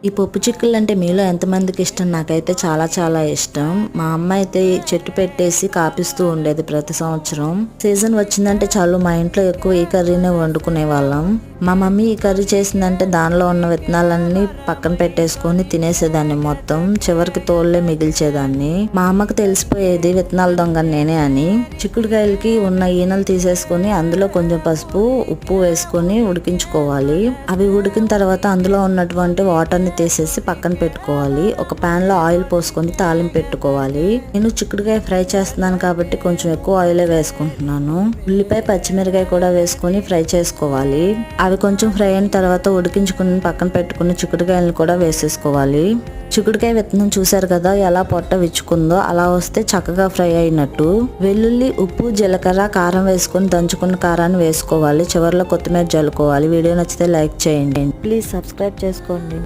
ఈ పప్పు చిక్కులు అంటే మీలో ఎంతమందికి ఇష్టం? నాకైతే చాలా చాలా ఇష్టం. మా అమ్మ అయితే చెట్టు పెట్టేసి కాపిస్తూ ఉండేది ప్రతి సంవత్సరం. సీజన్ వచ్చిందంటే చాలు మా ఇంట్లో ఎక్కువ ఈ కర్రీనే వండుకునే వాళ్ళం. మా మమ్మీ ఈ కర్రీ చేసిందంటే దానిలో ఉన్న విత్తనాలన్నీ పక్కన పెట్టేసుకొని తినేసేదాన్ని మొత్తం. చివరికి తోళ్ళే మిగిల్చేదాన్ని. మా అమ్మకు తెలిసిపోయేది విత్తనాల దొంగ నేనే అని. చిక్కుడుకాయలకి ఉన్న ఈనెలు తీసేసుకొని అందులో కొంచెం పసుపు, ఉప్పు వేసుకొని ఉడికించుకోవాలి. అవి ఉడికిన తర్వాత అందులో ఉన్నటువంటి వాటర్ని తీసేసి పక్కన పెట్టుకోవాలి. ఒక పాన్ లో ఆయిల్ పోసుకొని తాలింపు పెట్టుకోవాలి. నేను చిక్కుడుకాయ ఫ్రై చేస్తున్నాను కాబట్టి కొంచెం ఎక్కువ ఆయిలే వేసుకుంటున్నాను. ఉల్లిపాయ, పచ్చిమిరకాయ కూడా వేసుకొని ఫ్రై చేసుకోవాలి. అవి కొంచెం ఫ్రై అయిన తర్వాత ఉడికించుకుని పక్కన పెట్టుకుని చిక్కుడుకాయలను కూడా వేసేసుకోవాలి. చిక్కుడుకాయ విత్తనం చూసారు కదా ఎలా పొట్ట విచ్చుకుందో, అలా వస్తే చక్కగా ఫ్రై అయినట్టు. వెల్లుల్లి, ఉప్పు, జీలకర్ర, కారం వేసుకొని దంచుకున్న కారాన్ని వేసుకోవాలి. చివరిలో కొత్తిమీర జల్లుకోవాలి. వీడియో నచ్చితే లైక్ చేయండి. ప్లీజ్ సబ్స్క్రైబ్ చేసుకోండి.